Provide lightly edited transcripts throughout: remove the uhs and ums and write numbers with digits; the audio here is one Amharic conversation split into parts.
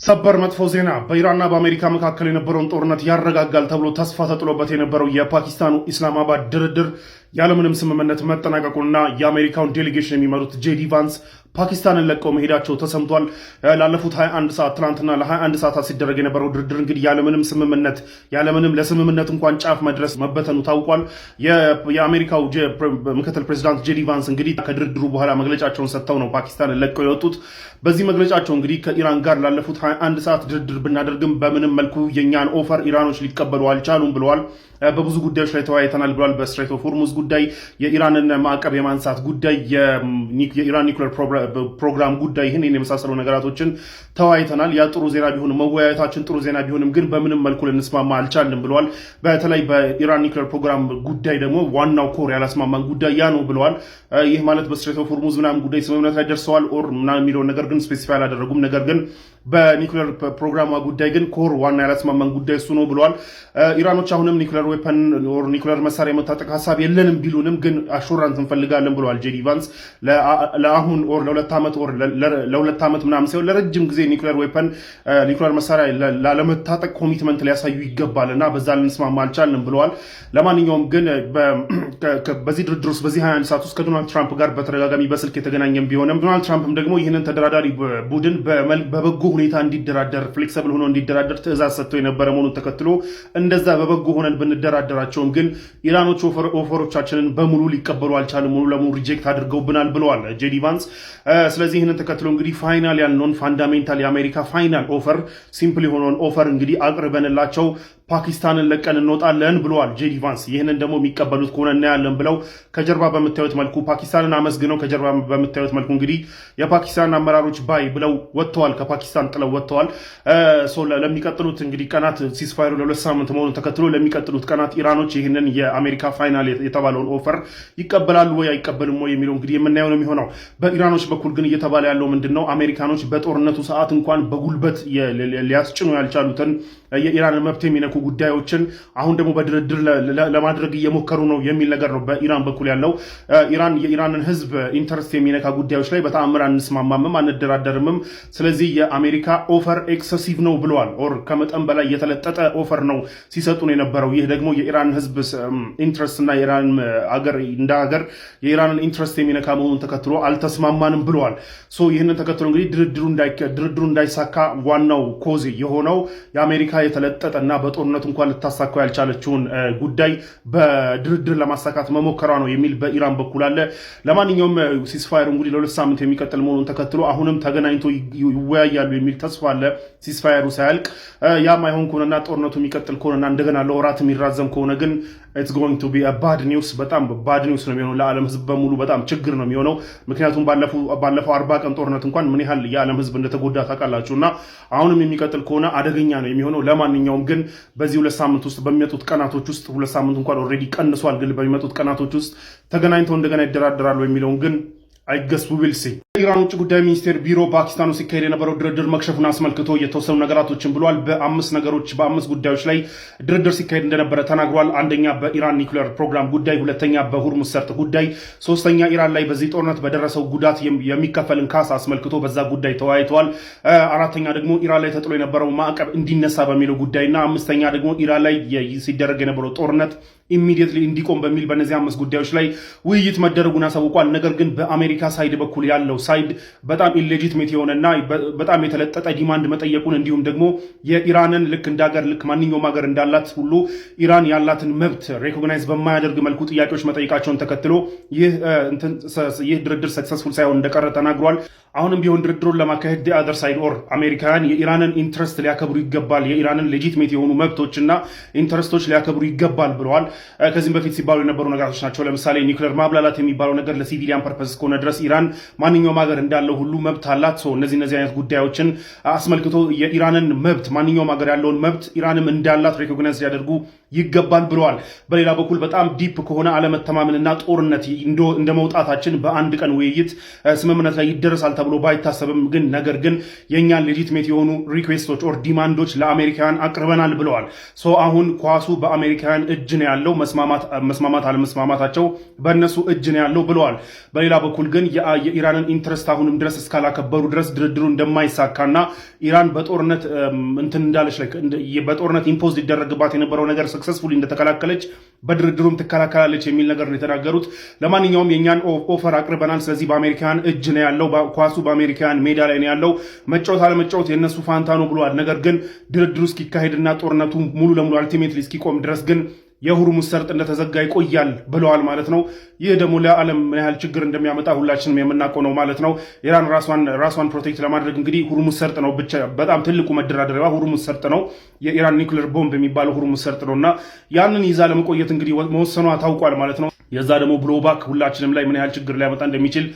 ሰበር መጥፎ ዜና በኢራንና በአሜሪካ መካከል የነበረውን ጦርነት ያረጋጋል ተብሎ ተስፋ ተጥሎበት የነበረው የፓኪስታኑ ኢስላማባድ ድርድር ያለምንም ስምምነት መጠናቀቁና የአሜሪካውን ዴሌጌሽን የሚመሩት ጄዲ ቫንስ ፓኪስታንን ለቀው መሄዳቸው ተሰምቷል። ላለፉት 21 ሰዓት ትናንትና ለ21 ሰዓታት ሲደረግ የነበረው ድርድር እንግዲህ ያለምንም ስምምነት ያለምንም ለስምምነት እንኳን ጫፍ መድረስ መበተኑ ታውቋል። የአሜሪካው ምክትል ፕሬዚዳንት ጄዲ ቫንስ እንግዲህ ከድርድሩ በኋላ መግለጫቸውን ሰጥተው ነው ፓኪስታንን ለቀው የወጡት። በዚህ መግለጫቸው እንግዲህ ከኢራን ጋር ላለፉት 21 ሰዓት ድርድር ብናደርግም በምንም መልኩ የኛን ኦፈር ኢራኖች ሊቀበሉ አልቻሉም ብለዋል። በብዙ ጉዳዮች ላይ ተወያይተናል ብለዋል። በስትሬት ኦፍ ሆርሙዝ ጉዳይ፣ የኢራንን ማዕቀብ የማንሳት ጉዳይ፣ የኢራን ኒውክሌር ፕሮግራም ጉዳይ፣ ይህን የመሳሰሉ ነገራቶችን ተወያይተናል። ያ ጥሩ ዜና ቢሆንም መወያየታችን ጥሩ ዜና ቢሆንም ግን በምንም መልኩ ልንስማማ አልቻልንም ብለዋል። በተለይ በኢራን ኒውክሌር ፕሮግራም ጉዳይ ደግሞ ዋናው ኮር ያላስማማን ጉዳይ ያ ነው ብለዋል። ይህ ማለት በስትሬት ኦፍ ሆርሙዝ ምናምን ጉዳይ ስምምነት ላይ ደርሰዋል ኦር ምናምን የሚለውን ነገር ግን ስፔሲፋይ አላደረጉም። ነገር ግን በኒውክሌር ፕሮግራሟ ጉዳይ ግን ኮር ዋና ያላስማማን ጉዳይ እሱ ነው ብለዋል። ኢራኖች አሁንም ኒውክሌር ዌፐን ኦር ኒውክሌር መሳሪያ የመታጠቅ ሀሳብ የለንም ቢሉንም ግን አሹራንስ እንፈልጋለን ብለዋል ጄዲ ቫንስ። ለአሁን ኦር ለሁለት ዓመት ኦር ለሁለት ዓመት ምናምን ሲሆን ለረጅም ጊዜ ኒውክሌር ዌፐን ኒውክሌር መሳሪያ ላለመታጠቅ ኮሚትመንት ሊያሳዩ ይገባል እና በዛ ልንስማማ አልቻልንም ብለዋል። ለማንኛውም ግን በዚህ ድርድር ውስጥ በዚህ 21 ሰዓት ውስጥ ከዶናልድ ትራምፕ ጋር በተደጋጋሚ በስልክ የተገናኘም ቢሆንም ዶናልድ ትራምፕም ደግሞ ይህንን ተደራዳሪ ቡድን በበጎ ሁኔታ እንዲደራደር ፍሌክሲብል ሆኖ እንዲደራደር ትዕዛዝ ሰጥቶ የነበረ መሆኑን ተከትሎ እንደዛ በበጎ ሆነን ብንደራደራቸውም ግን ኢራኖች ኦፈሮቻችንን በሙሉ ሊቀበሉ አልቻሉም፣ ሙሉ ለሙሉ ሪጀክት አድርገውብናል ብለዋል ጄዲ ቫንስ። ስለዚህ ይህንን ተከትሎ እንግዲህ ፋይናል ያልነውን ፋንዳሜንታል የአሜሪካ ፋይናል ኦፈር ሲምፕል የሆነውን ኦፈር እንግዲህ አቅርበንላቸው ፓኪስታንን ለቀን እንወጣለን ብለዋል ጄዲ ቫንስ። ይህንን ደግሞ የሚቀበሉት ከሆነ እናያለን ብለው ከጀርባ በምታዩት መልኩ ፓኪስታንን አመስግነው ከጀርባ በምታዩት መልኩ እንግዲህ የፓኪስታን አመራሮች ባይ ብለው ወጥተዋል፣ ከፓኪስታን ጥለው ወጥተዋል። ለሚቀጥሉት እንግዲህ ቀናት ሲስፋየሩ ለሁለት ሳምንት መሆኑን ተከትሎ ለሚቀጥሉት ቀናት ኢራኖች ይህንን የአሜሪካ ፋይናል የተባለውን ኦፈር ይቀበላሉ ወይ አይቀበልም ወይ የሚለው እንግዲህ የምናየው ነው የሚሆነው። በኢራኖች በኩል ግን እየተባለ ያለው ምንድን ነው? አሜሪካኖች በጦርነቱ ሰዓት እንኳን በጉልበት ሊያስጭኑ ያልቻሉትን የኢራንን መብት የሚነኩ ጉዳዮችን አሁን ደግሞ በድርድር ለማድረግ እየሞከሩ ነው የሚል ነገር ነው በኢራን በኩል ያለው። ኢራን የኢራንን ሕዝብ ኢንተረስት የሚነካ ጉዳዮች ላይ በተአምር አንስማማምም፣ አንደራደርምም። ስለዚህ የአሜሪካ ኦፈር ኤክሰሲቭ ነው ብለዋል። ኦር ከመጠን በላይ የተለጠጠ ኦፈር ነው ሲሰጡ ነው የነበረው። ይህ ደግሞ የኢራን ሕዝብ ኢንትረስት እና የኢራን አገር እንደ ሀገር የኢራንን ኢንትረስት የሚነካ መሆኑን ተከትሎ አልተስማማንም ብለዋል። ይህንን ተከትሎ እንግዲህ ድርድሩ እንዳይሳካ ዋናው ኮዝ የሆነው የአሜሪካ የተለጠጠና በጦርነቱ እንኳን ልታሳካው ያልቻለችውን ጉዳይ በድርድር ለማሳካት መሞከሯ ነው የሚል በኢራን በኩል አለ። ለማንኛውም ሲስፋየሩ እንግዲህ ለሁለት ሳምንት የሚቀጥል መሆኑን ተከትሎ አሁንም ተገናኝቶ ይወያያሉ የሚል ተስፋ አለ። ሲስፋየሩ ሳያልቅ ያም አይሆን ከሆነና ጦርነቱ የሚቀጥል ከሆነና እንደገና ለወራት የሚራዘም ከሆነ ግን it's going to be a bad news፣ በጣም ባድ ኒውስ ነው የሚሆነው ለዓለም ህዝብ በሙሉ በጣም ችግር ነው የሚሆነው። ምክንያቱም ባለፈው 40 ቀን ጦርነት እንኳን ምን ያህል የዓለም ህዝብ እንደተጎዳ ታውቃላችሁና አሁንም የሚቀጥል ከሆነ አደገኛ ነው የሚሆነው። ለማንኛውም ግን በዚህ ሁለት ሳምንት ውስጥ በሚመጡት ቀናቶች ውስጥ ሁለት ሳምንት እንኳን ኦልሬዲ ቀንሷል፣ ግን በሚመጡት ቀናቶች ውስጥ ተገናኝተው እንደገና ይደራደራሉ የሚለውን ግን አይገስ ዊል ሲ። የኢራን ውጭ ጉዳይ ሚኒስቴር ቢሮ ፓኪስታን ውስጥ ሲካሄድ የነበረው ድርድር መክሸፉን አስመልክቶ የተወሰኑ ነገራቶችን ብሏል። በአምስት ጉዳዮች ላይ ድርድር ሲካሄድ እንደነበረ ተናግሯል። አንደኛ በኢራን ኒውክሌር ፕሮግራም ጉዳይ፣ ሁለተኛ በሆርሙዝ ሰርጥ ጉዳይ፣ ሶስተኛ ኢራን ላይ በዚህ ጦርነት በደረሰው ጉዳት የሚከፈልን ካሳ አስመልክቶ በዛ ጉዳይ ተወያይተዋል። አራተኛ ደግሞ ኢራን ላይ ተጥሎ የነበረው ማዕቀብ እንዲነሳ በሚለው ጉዳይና አምስተኛ ደግሞ ኢራን ላይ ሲደረግ የነበረው ጦርነት ኢሚዲየትሊ እንዲቆም በሚል በእነዚህ አምስት ጉዳዮች ላይ ውይይት መደረጉን አሳውቋል። ነገር ግን በአሜሪካ ሳይድ በኩል ያለው ሳይድ በጣም ኢሌጂትሜት የሆነና በጣም የተለጠጠ ዲማንድ መጠየቁን እንዲሁም ደግሞ የኢራንን ልክ እንደ ሀገር ልክ ማንኛውም ሀገር እንዳላት ሁሉ ኢራን ያላትን መብት ሬኮግናይዝ በማያደርግ መልኩ ጥያቄዎች መጠየቃቸውን ተከትሎ ይህ ድርድር ሰክሰስፉል ሳይሆን እንደቀረ ተናግሯል። አሁንም ቢሆን ድርድሩን ለማካሄድ አዘር ሳይድ ኦር አሜሪካውያን የኢራንን ኢንትረስት ሊያከብሩ ይገባል፣ የኢራንን ሌጂትሜት የሆኑ መብቶችና ኢንትረስቶች ሊያከብሩ ይገባል ብለዋል። ከዚህም በፊት ሲባሉ የነበሩ ነገራቶች ናቸው። ለምሳሌ ኒውክሌር ማብላላት የሚባለው ነገር ለሲቪሊያን ፐርፐስ እስከሆነ ድረስ ኢራን ማንኛውም ሀገር እንዳለው ሁሉ መብት አላት። እነዚህ አይነት ጉዳዮችን አስመልክቶ የኢራንን መብት ማንኛውም ሀገር ያለውን መብት ኢራንም እንዳላት ሬኮግናይዝ ሊያደርጉ ይገባል ብለዋል። በሌላ በኩል በጣም ዲፕ ከሆነ አለመተማመንና ጦርነት እንደ መውጣታችን በአንድ ቀን ውይይት ስምምነት ላይ ይደረሳል ተብሎ ባይታሰብም ግን ነገር ግን የኛን ሌጂቲሜት የሆኑ ሪኩዌስቶች ኦር ዲማንዶች ለአሜሪካውያን አቅርበናል ብለዋል። ሶ አሁን ኳሱ በአሜሪካውያን እጅ ነው ያለው። መስማማት አለመስማማታቸው በእነሱ እጅ ነው ያለው ብለዋል። በሌላ በኩል ግን የኢራንን ኢንትረስት አሁንም ድረስ እስካላከበሩ ድረስ ድርድሩ እንደማይሳካና ኢራን በጦርነት እንትን እንዳለች በጦርነት ኢምፖዝ ሊደረግባት የነበረው ነገር ሰክሰስፉሊ እንደተከላከለች በድርድሩም ትከላከላለች የሚል ነገር ነው የተናገሩት። ለማንኛውም የኛን ኦፈር አቅርበናል። ስለዚህ በአሜሪካውያን እጅ ነው ያለው፣ ኳሱ በአሜሪካውያን ሜዳ ላይ ነው ያለው። መጫወት አለመጫወት የነሱ ፋንታ ነው ብለዋል። ነገር ግን ድርድሩ እስኪካሄድና ጦርነቱ ሙሉ ለሙሉ አልቲሜትሊ እስኪቆም ድረስ ግን የሆርሙዝ ሰርጥ እንደተዘጋ ይቆያል ብለዋል ማለት ነው። ይህ ደግሞ ለዓለም ምን ያህል ችግር እንደሚያመጣ ሁላችንም የምናውቀው ነው ማለት ነው። ኢራን ራሷን ፕሮቴክት ለማድረግ እንግዲህ ሆርሙዝ ሰርጥ ነው ብቻ በጣም ትልቁ መደራደሪያዋ ሆርሙዝ ሰርጥ ነው። የኢራን ኒውክሌር ቦምብ የሚባለው ሆርሙዝ ሰርጥ ነውና ያንን ይዛ ለመቆየት እንግዲህ መወሰኗ ታውቋል ማለት ነው። የዛ ደግሞ ብሎባክ ሁላችንም ላይ ምን ያህል ችግር ሊያመጣ እንደሚችል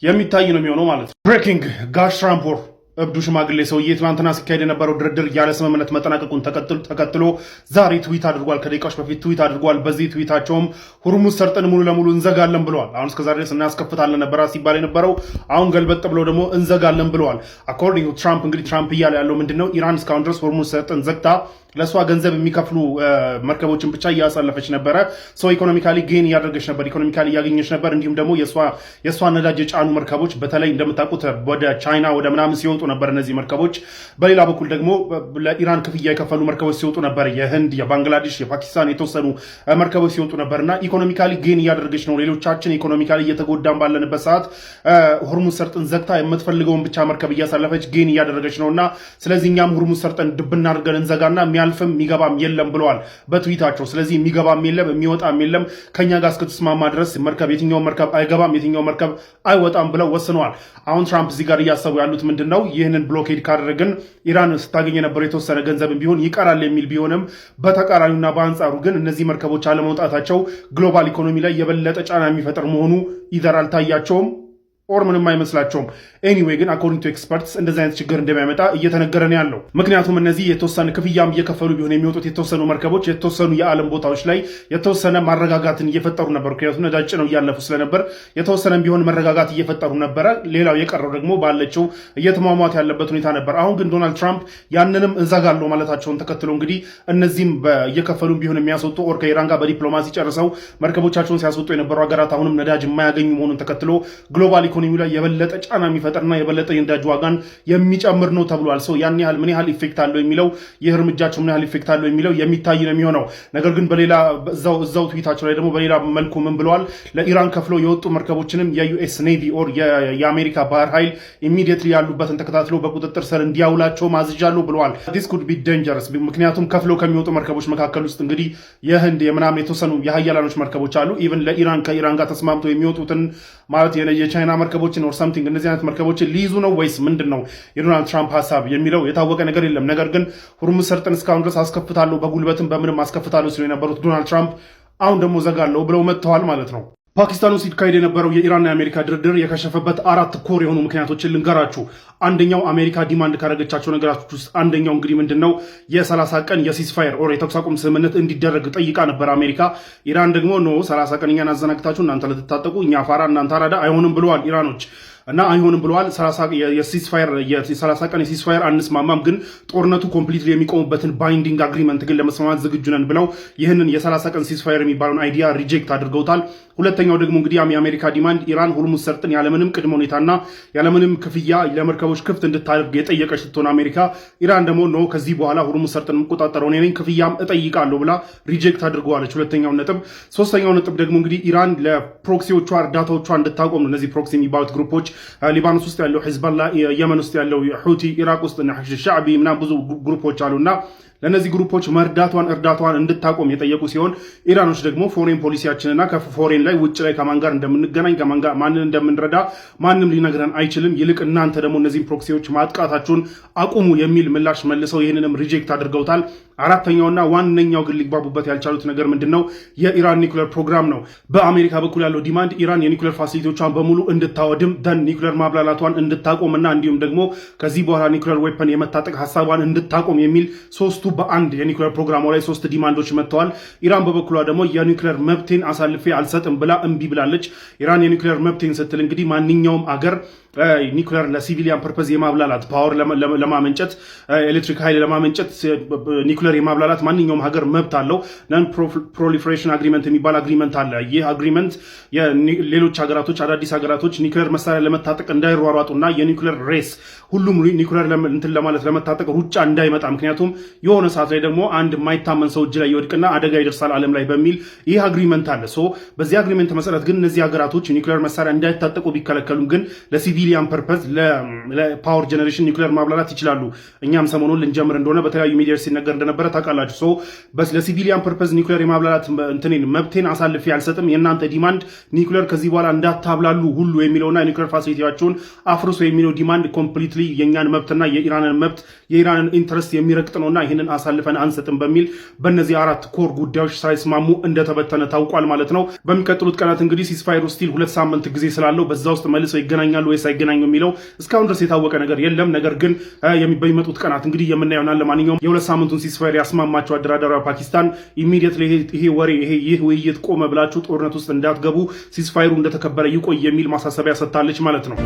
የሚታይ ነው የሚሆነው ማለት ነው። ብሬኪንግ ጋሽ ትራምፕ እብዱ ሽማግሌ ሰውዬ ትናንትና ሲካሄድ የነበረው ድርድር ያለ ስምምነት መጠናቀቁን ተከትሎ ዛሬ ትዊት አድርጓል። ከደቂቃዎች በፊት ትዊት አድርጓል። በዚህ ትዊታቸውም ሆርሙዝ ሰርጥን ሙሉ ለሙሉ እንዘጋለን ብለዋል። አሁን እስከዛሬ ድረስ እናስከፍታለን ነበር ሲባል የነበረው አሁን ገልበጥ ብለው ደግሞ እንዘጋለን ብለዋል። አኮርዲንግ ቱ ትራምፕ እንግዲህ ትራምፕ እያለ ያለው ምንድነው ኢራን እስካሁን ድረስ ሆርሙዝ ሰርጥን ዘግታ ለእሷ ገንዘብ የሚከፍሉ መርከቦችን ብቻ እያሳለፈች ነበረ። ሰው ኢኮኖሚካሊ ጌን እያደረገች ነበር፣ ኢኮኖሚካሊ እያገኘች ነበር። እንዲሁም ደግሞ የእሷ ነዳጅ የጫኑ መርከቦች በተለይ እንደምታውቁት ወደ ቻይና ወደ ምናምን ሲወጡ ነበር እነዚህ መርከቦች። በሌላ በኩል ደግሞ ለኢራን ክፍያ የከፈሉ መርከቦች ሲወጡ ነበር። የህንድ፣ የባንግላዴሽ፣ የፓኪስታን የተወሰኑ መርከቦች ሲወጡ ነበር እና ኢኮኖሚካሊ ጌን እያደረገች ነው። ሌሎቻችን ኢኮኖሚካሊ እየተጎዳን ባለንበት ሰዓት ሆርሙዝ ሰርጥን ዘግታ የምትፈልገውን ብቻ መርከብ እያሳለፈች ጌን እያደረገች ነው እና ስለዚህ እኛም ሆርሙዝ ሰርጥን ድብና አድርገን እንዘጋና የሚያልፍም የሚገባም የለም ብለዋል በትዊታቸው። ስለዚህ የሚገባም የለም የሚወጣም የለም ከኛ ጋር እስክትስማማ ድረስ የትኛው መርከብ አይገባም የትኛው መርከብ አይወጣም ብለው ወስነዋል። አሁን ትራምፕ እዚህ ጋር እያሰቡ ያሉት ምንድነው ይህንን ብሎኬድ ካደረግን ኢራን ስታገኝ የነበረው የተወሰነ ገንዘብ ቢሆን ይቀራል የሚል ቢሆንም በተቃራኒውና በአንጻሩ ግን እነዚህ መርከቦች አለመውጣታቸው ግሎባል ኢኮኖሚ ላይ የበለጠ ጫና የሚፈጥር መሆኑ ይዘር አልታያቸውም ኦር ምንም አይመስላቸውም። ኤኒዌይ ግን አኮርዲንግ ቱ ኤክስፐርትስ እንደዚህ አይነት ችግር እንደሚያመጣ እየተነገረ ነው ያለው። ምክንያቱም እነዚህ የተወሰነ ክፍያም እየከፈሉ ቢሆን የሚወጡት የተወሰኑ መርከቦች የተወሰኑ የዓለም ቦታዎች ላይ የተወሰነ ማረጋጋትን እየፈጠሩ ነበር። ምክንያቱም ነዳጅ ነው እያለፉ ስለነበር የተወሰነ ቢሆን መረጋጋት እየፈጠሩ ነበረ። ሌላው የቀረው ደግሞ ባለችው እየተሟሟት ያለበት ሁኔታ ነበር። አሁን ግን ዶናልድ ትራምፕ ያንንም እዘጋለሁ ማለታቸውን ተከትሎ እንግዲህ እነዚህም እየከፈሉ ቢሆን የሚያስወጡ ኦር ከኢራን ጋር በዲፕሎማሲ ጨርሰው መርከቦቻቸውን ሲያስወጡ የነበሩ ሀገራት አሁንም ነዳጅ የማያገኙ መሆኑን ተከትሎ ግሎባል ኢኮኖሚ ላይ የበለጠ ጫና የሚፈጥርና የበለጠ የነዳጅ ዋጋን የሚጨምር ነው ተብሏል። ሰው ያን ያህል ምን ያህል ኢፌክት አለው የሚለው ይህ እርምጃቸው ምን ያህል ኢፌክት አለው የሚለው የሚታይ ነው የሚሆነው። ነገር ግን በሌላ እዛው ትዊታቸው ላይ ደግሞ በሌላ መልኩ ምን ብለዋል? ለኢራን ከፍለው የወጡ መርከቦችንም የዩኤስ ኔቪ ኦር የአሜሪካ ባህር ኃይል ኢሚዲየትሊ ያሉበትን ተከታትሎ በቁጥጥር ስር እንዲያውላቸው ማዝዣለሁ ብለዋል። ዲስ ኩድ ቢ ዴንጀረስ ምክንያቱም ከፍለው ከሚወጡ መርከቦች መካከል ውስጥ እንግዲህ የህንድ የምናምን የተወሰኑ የሀያላኖች መርከቦች አሉ። ኢቨን ለኢራን ከኢራን ጋር ተስማምቶ የሚወጡትን ማለት የቻይና መርከቦችን ኦር ሰምቲንግ እነዚህ አይነት መርከቦችን ሊይዙ ነው ወይስ ምንድን ነው የዶናልድ ትራምፕ ሀሳብ የሚለው የታወቀ ነገር የለም። ነገር ግን ሆርሙዝ ሰርጥን እስካሁን ድረስ አስከፍታለሁ በጉልበትም በምንም አስከፍታለሁ ሲሉ የነበሩት ዶናልድ ትራምፕ አሁን ደግሞ ዘጋለሁ ብለው መጥተዋል ማለት ነው። ፓኪስታን ውስጥ ሲካሄድ የነበረው የኢራንና የአሜሪካ ድርድር የከሸፈበት 4 ኮር የሆኑ ምክንያቶችን ልንገራችሁ። አንደኛው አሜሪካ ዲማንድ ካደረገቻቸው ነገራቶች ውስጥ አንደኛው እንግዲህ ምንድነው የ30 ቀን የሲስፋየር ኦር የተኩስ አቁም ስምምነት እንዲደረግ ጠይቃ ነበር አሜሪካ። ኢራን ደግሞ ኖ 30 ቀን እኛን አዘናግታችሁ እናንተ ልትታጠቁ እኛ ፋራ እናንተ አራዳ አይሆንም ብለዋል ኢራኖች እና አይሆንም ብለዋል። 30 ቀን የሲስፋየር አንስማማም፣ ግን ጦርነቱ ኮምፕሊትሊ የሚቆሙበትን ባይንዲንግ አግሪመንት ግን ለመስማማት ዝግጁ ነን ብለው ይህንን የ30 ቀን ሲስፋየር የሚባለውን አይዲያ ሪጀክት አድርገውታል። ሁለተኛው ደግሞ እንግዲህ የአሜሪካ ዲማንድ ኢራን ሆርሙዝ ሰርጥን ያለምንም ቅድመ ሁኔታና ያለምንም ክፍያ ለመርከቦች ክፍት እንድታደርግ የጠየቀች ስትሆን አሜሪካ ኢራን ደግሞ ኖ ከዚህ በኋላ ሆርሙዝ ሰርጥን የምቆጣጠረው እኔ ነኝ ክፍያም እጠይቃለሁ ብላ ሪጀክት አድርገዋለች። ሁለተኛው ነጥብ። ሶስተኛው ነጥብ ደግሞ እንግዲህ ኢራን ለፕሮክሲዎቿ እርዳታዎቿ እንድታቆም ነው። እነዚህ ፕሮክሲ የሚባሉት ግሩፖች ሊባኖስ ውስጥ ያለው ሂዝቦላ፣ የመን ውስጥ ያለው ሁቲ፣ ኢራቅ ውስጥ ሻዕቢ ምናምን ብዙ ግሩፖች አሉና ለነዚህ ግሩፖች እርዳታዋን እንድታቆም የጠየቁ ሲሆን ኢራኖች ደግሞ ፎሬን ፖሊሲያችንና ከፎሬን ላይ ውጭ ላይ ከማን ጋር እንደምንገናኝ ማንን እንደምንረዳ ማንም ሊነግረን አይችልም፣ ይልቅ እናንተ ደግሞ እነዚህን ፕሮክሲዎች ማጥቃታችሁን አቁሙ የሚል ምላሽ መልሰው ይህንንም ሪጀክት አድርገውታል። አራተኛውና ዋነኛው ግን ሊግባቡበት ያልቻሉት ነገር ምንድነው? የኢራን ኒውክሌር ፕሮግራም ነው። በአሜሪካ በኩል ያለው ዲማንድ ኢራን የኒውክሌር ፋሲሊቲዎቿን በሙሉ እንድታወድም ደን ኒውክሌር ማብላላቷን እንድታቆምና እንዲሁም ደግሞ ከዚህ በኋላ ኒውክሌር ዌፐን የመታጠቅ ሀሳቧን እንድታቆም የሚል ሶስቱ በአንድ የኒውክሌር ፕሮግራሟ ላይ 3 ዲማንዶች መጥተዋል። ኢራን በበኩሏ ደግሞ የኒውክሌር መብቴን አሳልፌ አልሰጥም ብላ እምቢ ብላለች። ኢራን የኒውክሌር መብቴን ስትል እንግዲህ ማንኛውም አገር ኒውክሌር ለሲቪሊያን ፐርፐዝ የማብላላት ፓወር ለማመንጨት ኤሌክትሪክ ኃይል ለማመንጨት ኒውክሌር የማብላላት ማንኛውም ሀገር መብት አለው። ነን ፕሮሊፌሬሽን አግሪመንት የሚባል አግሪመንት አለ። ይህ አግሪመንት ሌሎች ሀገራቶች አዳዲስ ሀገራቶች ኒውክሌር መሳሪያ ለመታጠቅ እንዳይሯሯጡና የኒውክሌር ሬስ ሁሉም ኒውክሌር እንትን ለማለት ለመታጠቅ ሩጫ እንዳይመጣ፣ ምክንያቱም የሆነ ሰዓት ላይ ደግሞ አንድ የማይታመን ሰው እጅ ላይ ይወድቅና አደጋ ይደርሳል ዓለም ላይ በሚል ይህ አግሪመንት አለ። በዚህ አግሪመንት መሰረት ግን እነዚህ ሀገራቶች ኒውክሌር መሳሪያ እንዳይታጠቁ ቢከለከሉም ግን ለሲቪሊያን ፐርፐዝ ለፓወር ጀነሬሽን ኒውክሌር ማብላላት ይችላሉ። እኛም ሰሞኑን ልንጀምር እንደሆነ በተለያዩ ሚዲያ ሲነገር እንደነበረ ታውቃላችሁ። ለሲቪሊያን ፐርፐዝ ኒውክሌር የማብላላት እንትኔን መብቴን አሳልፌ አልሰጥም፣ የእናንተ ዲማንድ ኒውክሌር ከዚህ በኋላ እንዳታብላሉ ሁሉ የሚለውና ኒውክሌር ፋሲሊቲያቸውን አፍርሶ የሚለው ዲማንድ ኮምፕሊትሊ የእኛን መብትና የኢራንን መብት የኢራንን ኢንትረስት የሚረግጥ ነውና ይህንን አሳልፈን አንሰጥም በሚል በእነዚህ 4 ኮር ጉዳዮች ሳይስማሙ እንደተበተነ ታውቋል ማለት ነው። በሚቀጥሉት ቀናት እንግዲህ ሲስፋየሩ ስቲል 2 ሳምንት ጊዜ ስላለው በዛ ውስጥ መልሰው ይገናኛሉ ወይስ አይገናኙ የሚለው እስካሁን ድረስ የታወቀ ነገር የለም። ነገር ግን በሚመጡት ቀናት እንግዲህ የምናየውና ለማንኛውም የ2 ሳምንቱን ሲስፋየር ያስማማቸው አደራዳሪዋ ፓኪስታን ኢሚዲየትሊ ይሄ ወሬ ይህ ውይይት ቆመ ብላችሁ ጦርነት ውስጥ እንዳትገቡ ሲስፋየሩ እንደተከበረ ይቆይ የሚል ማሳሰቢያ ሰጥታለች ማለት ነው።